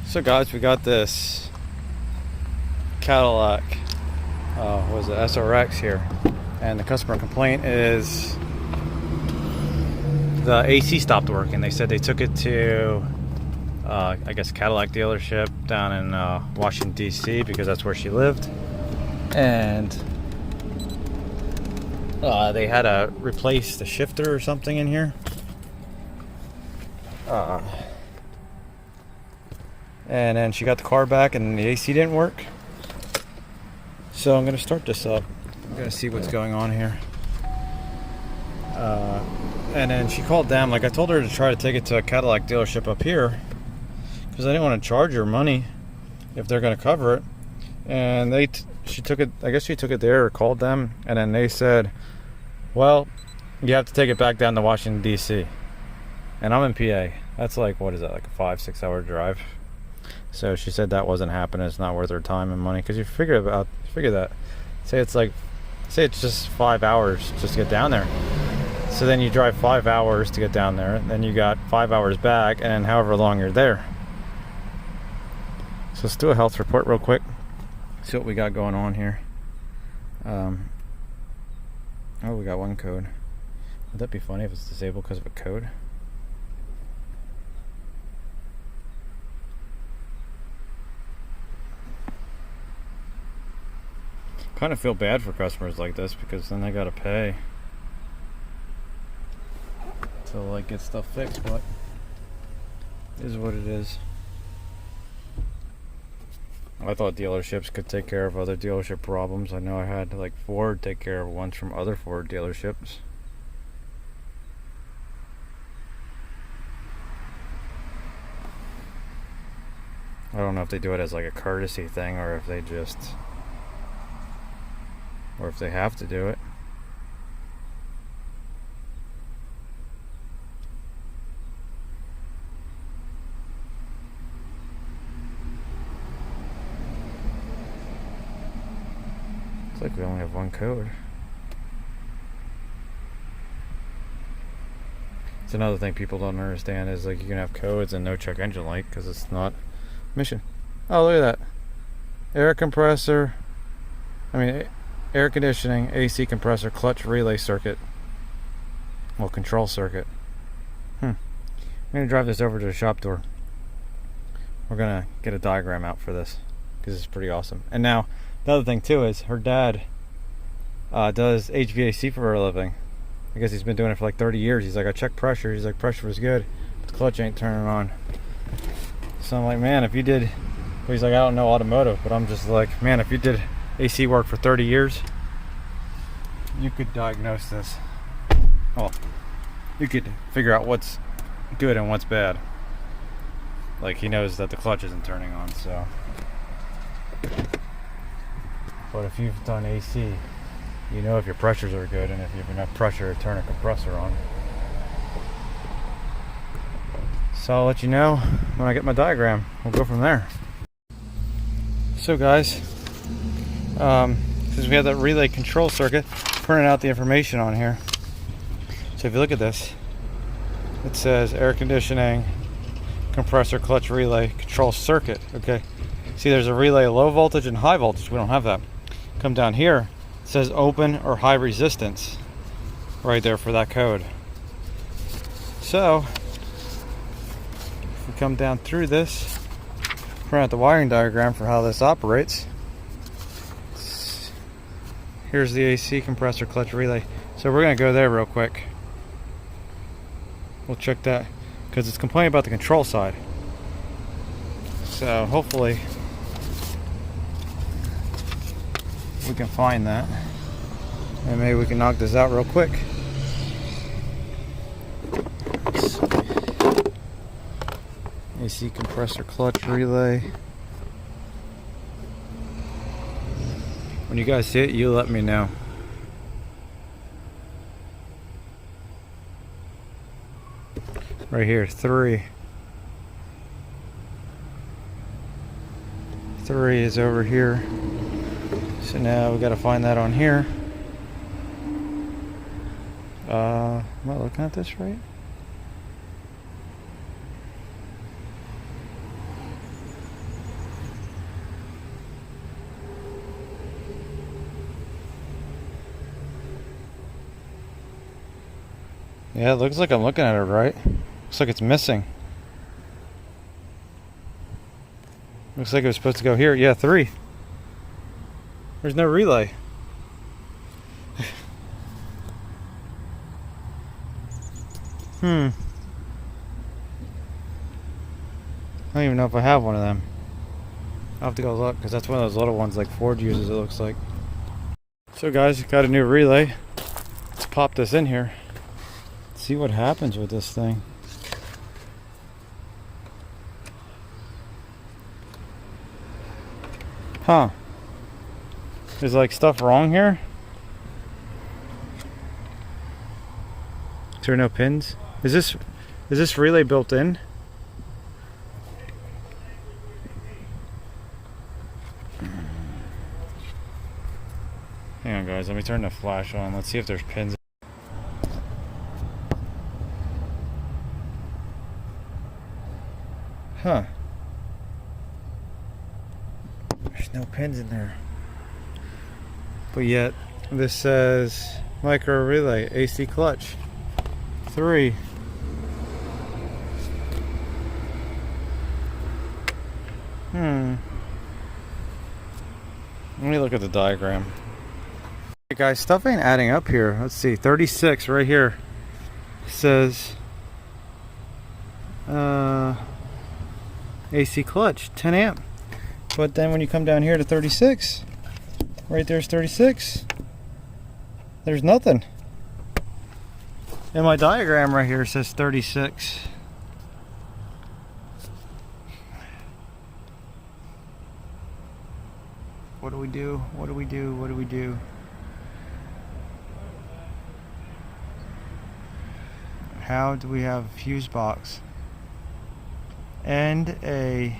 So guys, we got this Cadillac was it SRX here, and the customer complaint is the AC stopped working. They said they took it to I guess Cadillac dealership down in Washington DC, because that's where she lived, and they had to replace the shifter or something in here. And then she got the car back and the AC didn't work. So I'm going to start this up. I'm going to see what's going on here. And then she called them. Like, I told her to try to take it to a Cadillac dealership up here, because I didn't want to charge her money if they're going to cover it. And she took it, I guess she took it there or called them. And then they said, well, you have to take it back down to Washington, D.C. And I'm in PA. That's like, what is that, like a 5-6 hour drive? So she said that wasn't happening. It's not worth her time and money, because you figure that. Say it's just 5 hours just to get down there. So then you drive 5 hours to get down there, and then you got 5 hours back, and then however long you're there. So let's do a health report real quick. See what we got going on here. Oh, we got one code. Would that be funny if it's disabled because of a code? Kind of feel bad for customers like this, because then they gotta pay to like get stuff fixed, but it is what it is. I thought dealerships could take care of other dealership problems. I know I had like Ford take care of ones from other Ford dealerships. I don't know if they do it as like a courtesy thing, or if they have to do it. Looks like we only have one code. It's another thing people don't understand, is like you can have codes and no check engine light, because it's not mission. Oh, look at that. Air compressor. Air conditioning, AC compressor, clutch relay circuit. Well, control circuit. I'm going to drive this over to the shop door. We're going to get a diagram out for this, because it's pretty awesome. And now, the other thing too is her dad does HVAC for a living. I guess he's been doing it for like 30 years. He's like, I checked pressure. He's like, pressure was good, but the clutch ain't turning on. So I'm like, man, if you did... Well, he's like, I don't know automotive, but I'm just like, man, if you did AC work for 30 years, you could diagnose this. Well, you could figure out what's good and what's bad. Like, he knows that the clutch isn't turning on, so. But if you've done AC, you know if your pressures are good and if you have enough pressure to turn a compressor on. So I'll let you know when I get my diagram. We'll go from there. So guys, since we have that relay control circuit, printing out the information on here. So if you look at this, it says air conditioning, compressor, clutch relay, control circuit. Okay, see there's a relay low voltage and high voltage. We don't have that. Come down here, it says open or high resistance right there for that code. So if we come down through this, print out the wiring diagram for how this operates. Here's the AC compressor, clutch relay. So we're going to go there real quick. We'll check that, because it's complaining about the control side. So hopefully we can find that, and maybe we can knock this out real quick. AC compressor, clutch relay. When you guys see it, you let me know. Right here, 3. 3 is over here. So now we got to find that on here. Am I looking at this right? Yeah, it looks like I'm looking at it right. Looks like it's missing. Looks like it was supposed to go here. Yeah, 3. There's no relay. I don't even know if I have one of them. I'll have to go look, because that's one of those little ones like Ford uses, it looks like. So guys, got a new relay. Let's pop this in here. See what happens with this thing. Huh. Is like stuff wrong here? Is there no pins? Is this relay built in? Hang on guys, let me turn the flash on. Let's see if there's pins. Huh. There's no pins in there. But yet, this says micro relay, AC clutch, 3. Let me look at the diagram. Hey guys, stuff ain't adding up here. Let's see, 36 right here says AC clutch, 10 amp. But then when you come down here to 36, right there's 36. There's nothing. And my diagram right here says 36. What do we do? What do we do? What do we do? How do we have a fuse box and a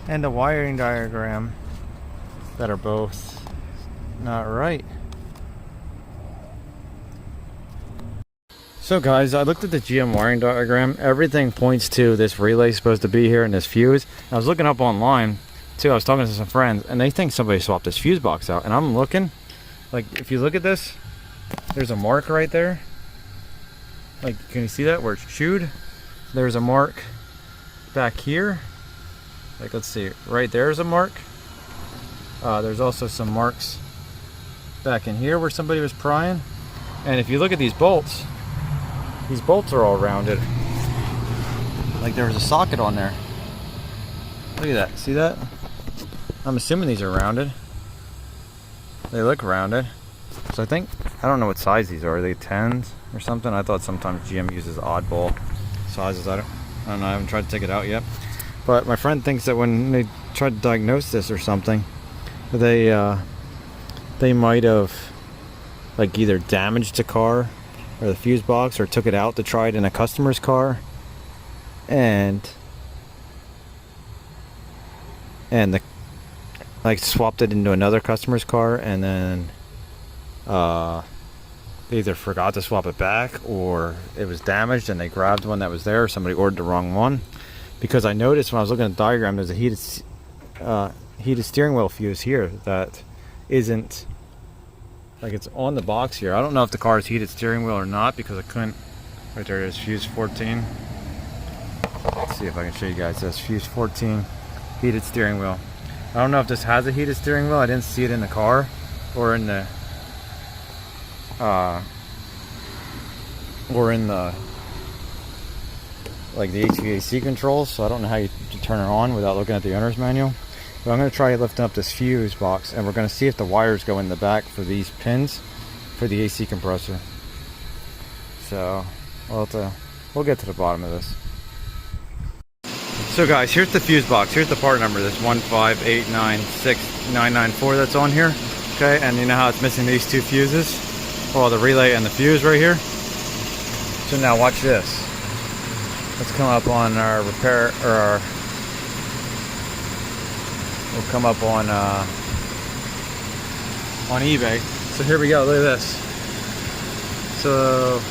wiring diagram that are both not right? So guys, I looked at the GM wiring diagram. Everything points to this relay supposed to be here and this fuse. I was looking up online too. I was talking to some friends and they think somebody swapped this fuse box out, and I'm looking, like, if you look at this, there's a mark right there. Like, can you see that where it's chewed? There's a mark back here. Like, let's see, right there's a mark. There's also some marks back in here where somebody was prying. And if you look at these bolts are all rounded. Like there was a socket on there. Look at that, see that? I'm assuming these are rounded. They look rounded. So I don't know what size these are. Are they 10s or something? I thought sometimes GM uses oddball sizes. I don't know, I haven't tried to take it out yet. But my friend thinks that when they tried to diagnose this or something, they might have like either damaged the car or the fuse box, or took it out to try it in a customer's car, and like swapped it into another customer's car, and then they either forgot to swap it back, or it was damaged and they grabbed one that was there, or somebody ordered the wrong one. Because I noticed when I was looking at the diagram, there's a heated steering wheel fuse here that isn't, like, it's on the box here. I don't know if the car is heated steering wheel or not, because I couldn't. Right there it is, fuse 14. Let's see if I can show you guys this. Fuse 14, heated steering wheel. I don't know if this has a heated steering wheel. I didn't see it in the car or in the like the HVAC controls, so I don't know how you turn it on without looking at the owner's manual. But I'm going to try lifting up this fuse box, and we're going to see if the wires go in the back for these pins for the AC compressor. So we'll get to the bottom of this. So guys, here's the fuse box. Here's the part number, this 158969994 that's on here. Okay, and you know how it's missing these two fuses? Well, the relay and the fuse right here. So now watch this. Let's come up on our repair, or our, we'll come up on eBay. So here we go, look at this. So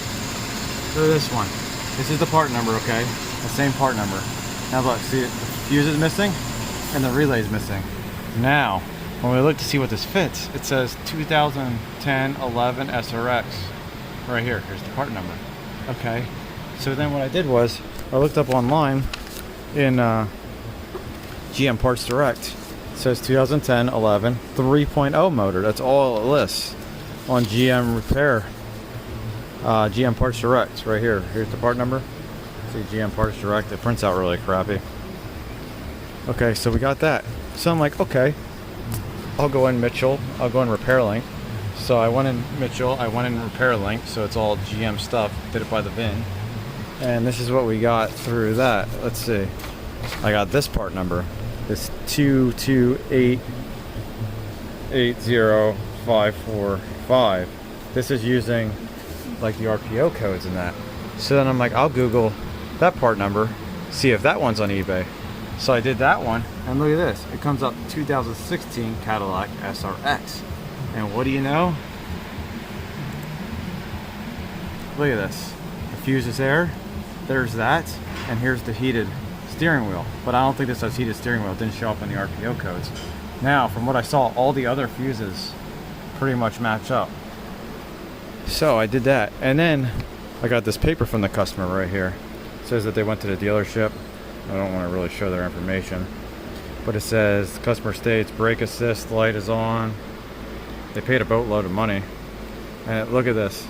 look at this one. This is the part number, okay? The same part number. Now look, see, the fuse is missing and the relay is missing. Now when we look to see what this fits, it says 2010 11 SRX right here. Here's the part number. Okay, so then what I did was I looked up online in GM Parts Direct. It says 2010 11 3.0 motor. That's all it lists on GM Repair, GM Parts Direct right here. Here's the part number. See, GM Parts Direct. It prints out really crappy. Okay, so we got that. So I'm like, okay, I'll go in Mitchell. I'll go in Repair Link. So I went in Mitchell. I went in Repair Link. So it's all GM stuff. Did it by the VIN. And this is what we got through that. Let's see. I got this part number. This 2280545. This is using like the RPO codes and that. So then I'm like, I'll Google that part number, see if that one's on eBay. So I did that one, and look at this. It comes up 2016 Cadillac SRX. And what do you know? Look at this. The fuse is there. There's that. And here's the heated steering wheel. But I don't think this has heated steering wheel. It didn't show up in the RPO codes. Now, from what I saw, all the other fuses pretty much match up. So I did that. And then I got this paper from the customer right here. It says that they went to the dealership. I don't want to really show their information. But it says, customer states, brake assist light is on. They paid a boatload of money. And look at this.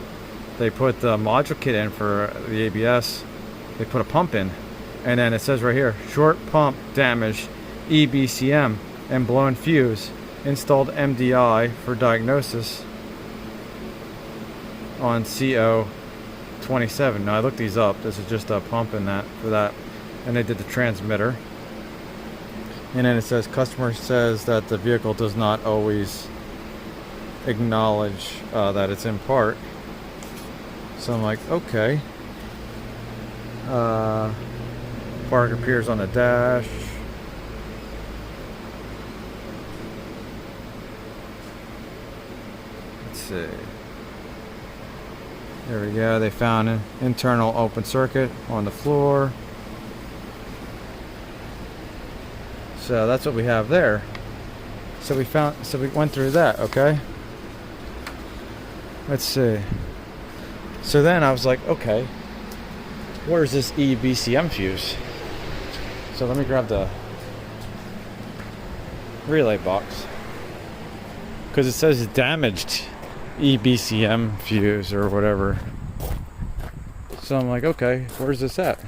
They put the module kit in for the ABS. They put a pump in. And then it says right here, short pump damage, EBCM, and blown fuse. Installed MDI for diagnosis on CO27. Now I looked these up. This is just a pump in that for that. And they did the transmitter. And then it says, customer says that the vehicle does not always acknowledge that it's in part. So I'm like, okay. Park appears on the dash. Let's see. There we go. They found an internal open circuit on the floor. So that's what we have there. So we went through that, okay? Let's see. So then I was like, okay, where's this EBCM fuse? So let me grab the relay box. Because it says damaged EBCM fuse or whatever. So I'm like, okay, where's this at?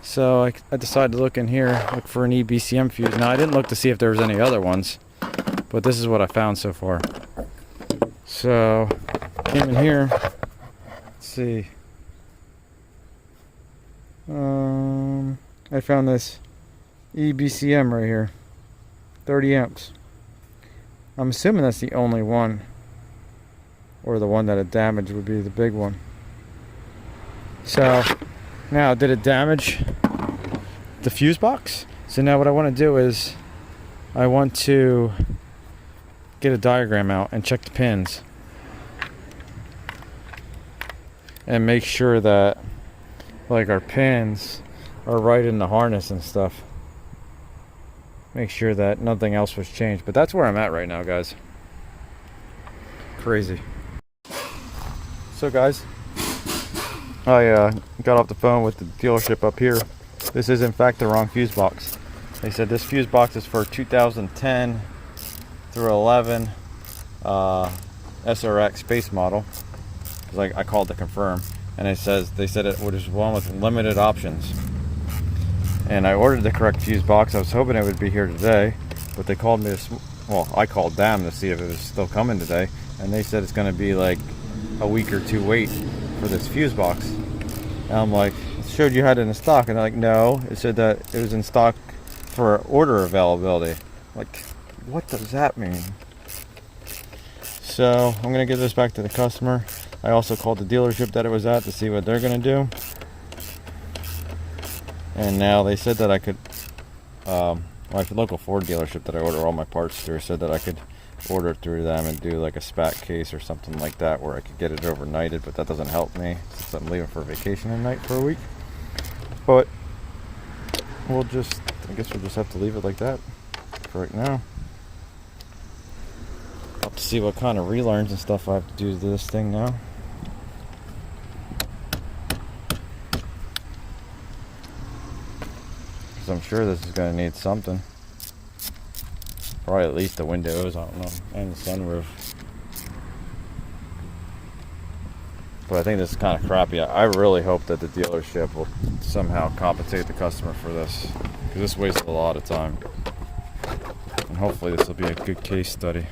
So I decided to look in here, look for an EBCM fuse. Now I didn't look to see if there was any other ones, but this is what I found so far. So came in here. Let's see. I found this EBCM right here, 30 amps. I'm assuming that's the only one, or the one that it damaged would be the big one. So now, did it damage the fuse box? So now what I want to do is I want to get a diagram out and check the pins and make sure that like our pins are right in the harness and stuff. Make sure that nothing else was changed. But that's where I'm at right now, guys. Crazy. So guys, I got off the phone with the dealership up here. This is in fact the wrong fuse box. They said this fuse box is for 2010 through 11 SRX base model. Because I called to confirm, and they said it was one with limited options. And I ordered the correct fuse box. I was hoping it would be here today, but they called me I called them to see if it was still coming today, and they said it's going to be like a week or two wait for this fuse box. And I'm like, it showed you had it in stock, and they're like, no, it said that it was in stock for order availability. Like, what does that mean? So I'm gonna give this back to the customer. I also called the dealership that it was at to see what they're gonna do, and now they said that I could my local Ford dealership that I order all my parts through said that I could order it through them and do like a SPAC case or something like that where I could get it overnighted, but that doesn't help me since I'm leaving for vacation tonight for a week. But I guess we'll just have to leave it like that for right now. see what kind of relearns and stuff I have to do to this thing now. Because I'm sure this is going to need something. Probably at least the windows, I don't know, and the sunroof. But I think this is kind of crappy. I really hope that the dealership will somehow compensate the customer for this, because this wastes a lot of time. And hopefully this will be a good case study.